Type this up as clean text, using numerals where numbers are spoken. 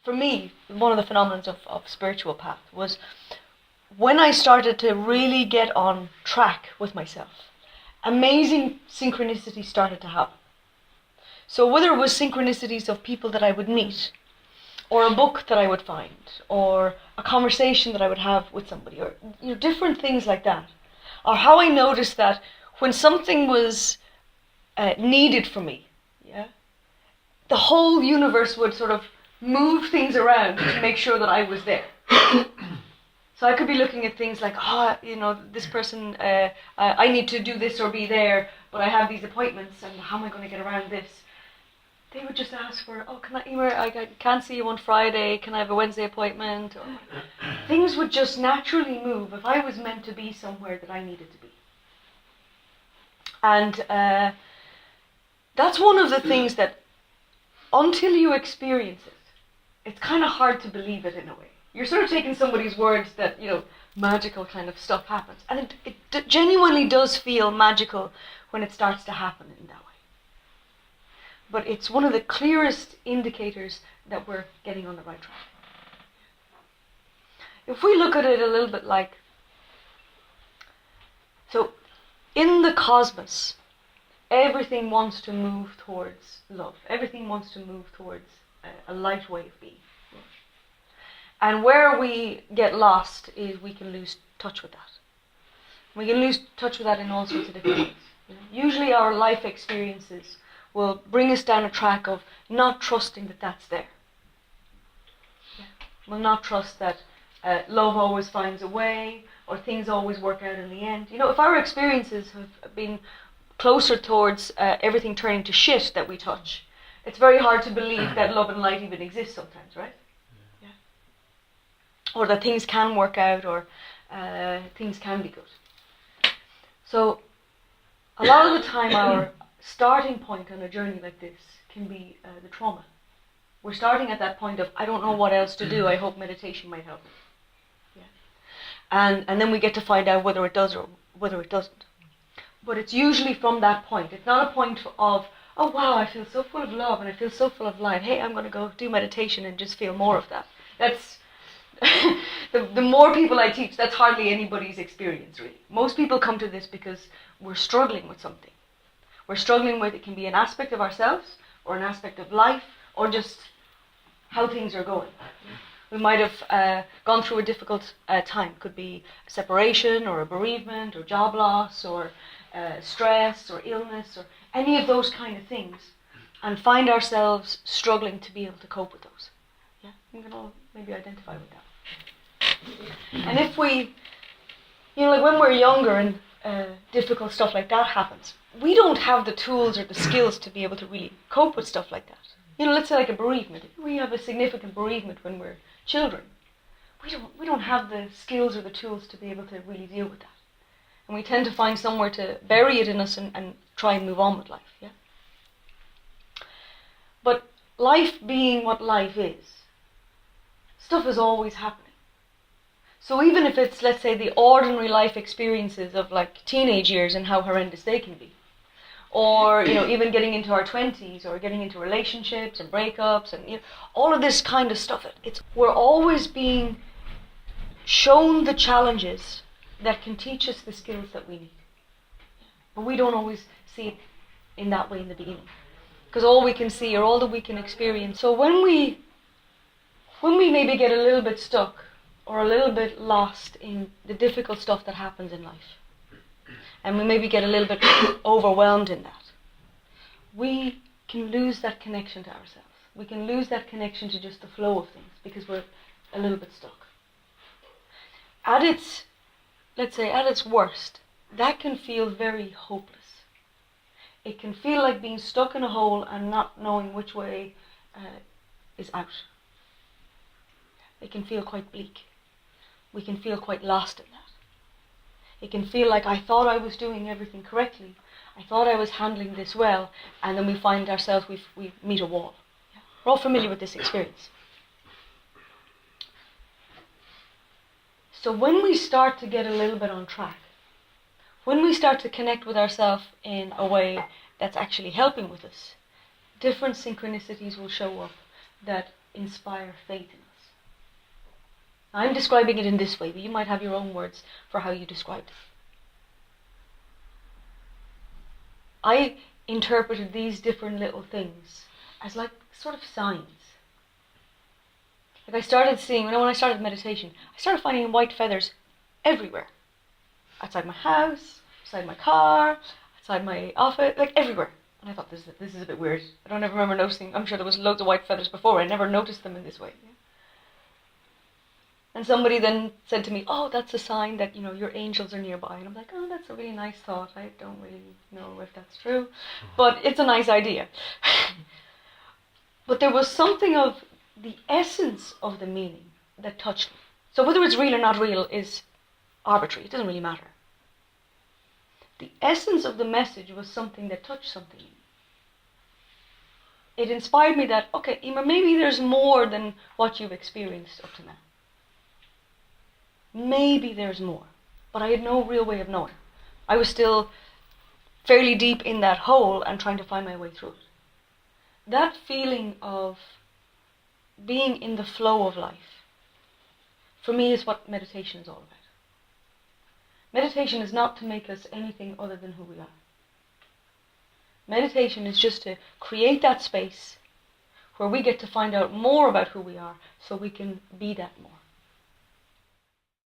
for me, one of the phenomena of spiritual path was when I started to really get on track with myself, amazing synchronicity started to happen. So whether it was synchronicities of people that I would meet, or a book that I would find, or a conversation that I would have with somebody, or different things like that, or how I noticed that when something was needed for me, the whole universe would sort of move things around to make sure that I was there. So I could be looking at things like, this person, I need to do this or be there, but I have these appointments, and how am I going to get around this? They would just ask for, Emer, I can't see you on Friday, can I have a Wednesday appointment? Or things would just naturally move if I was meant to be somewhere that I needed to be. And that's one of the things that, until you experience it, it's kind of hard to believe it in a way. You're sort of taking somebody's words that, magical kind of stuff happens. And it genuinely does feel magical when it starts to happen in that way. But it's one of the clearest indicators that we're getting on the right track. If we look at it a little bit like, so in the cosmos, everything wants to move towards love. Everything wants to move towards a light way of being. And where we get lost is we can lose touch with that. We can lose touch with that in all sorts of different ways. Usually our life experiences will bring us down a track of not trusting that that's there. We'll not trust that love always finds a way, or things always work out in the end. If our experiences have been closer towards everything turning to shit that we touch, it's very hard to believe that love and light even exist sometimes, right? Yeah. Or that things can work out, or things can be good. So a lot of the time our starting point on a journey like this can be the trauma. We're starting at that point of, I don't know what else to do, I hope meditation might help me. Yeah. And then we get to find out whether it does or whether it doesn't. But it's usually from that point. It's not a point of, oh wow, I feel so full of love and I feel so full of light. Hey, I'm going to go do meditation and just feel more of that. That's the more people I teach, that's hardly anybody's experience really. Most people come to this because we're struggling with something. We're struggling with, it can be an aspect of ourselves, or an aspect of life, or just how things are going. We might have gone through a difficult time. Could be a separation, or a bereavement, or job loss, or stress, or illness, or any of those kind of things, and find ourselves struggling to be able to cope with those. Yeah, we can all maybe identify with that. And if we, like when we're younger and difficult stuff like that happens, we don't have the tools or the skills to be able to really cope with stuff like that. Let's say like a bereavement. If we have a significant bereavement when we're children, we don't have the skills or the tools to be able to really deal with that. And we tend to find somewhere to bury it in us and try and move on with life. Yeah. But life being what life is, stuff is always happening. So even if it's, let's say, the ordinary life experiences of like teenage years and how horrendous they can be, or even getting into our 20s, or getting into relationships and breakups and all of this kind of stuff, we're always being shown the challenges that can teach us the skills that we need. But we don't always see it in that way in the beginning, because all we can see or all that we can experience. So when we maybe get a little bit stuck or a little bit lost in the difficult stuff that happens in life, and we maybe get a little bit overwhelmed in that, we can lose that connection to ourselves. We can lose that connection to just the flow of things because we're a little bit stuck. Let's say at its worst, that can feel very hopeless. It can feel like being stuck in a hole and not knowing which way is out. It can feel quite bleak. We can feel quite lost in that. It can feel like I thought I was doing everything correctly. I thought I was handling this well, and then we find ourselves, we meet a wall. We're all familiar with this experience. So when we start to get a little bit on track, when we start to connect with ourselves in a way that's actually helping with us, different synchronicities will show up that inspire faith in us. I'm describing it in this way, but you might have your own words for how you describe it. I interpreted these different little things as like sort of signs. Like I started seeing, when I started meditation, I started finding white feathers everywhere. Outside my house, outside my car, outside my office, like everywhere. And I thought, this is a bit weird. I don't ever remember noticing. I'm sure there was loads of white feathers before. I never noticed them in this way. Yeah? And somebody then said to me, oh, that's a sign that, your angels are nearby. And I'm like, oh, that's a really nice thought. I don't really know if that's true. But it's a nice idea. But there was something of the essence of the meaning that touched me. So whether it's real or not real is arbitrary. It doesn't really matter. The essence of the message was something that touched something in me. It inspired me that, okay, Emer, maybe there's more than what you've experienced up to now. Maybe there's more. But I had no real way of knowing. I was still fairly deep in that hole and trying to find my way through it. That feeling of being in the flow of life, for me, is what meditation is all about. Meditation is not to make us anything other than who we are. Meditation is just to create that space where we get to find out more about who we are so we can be that more.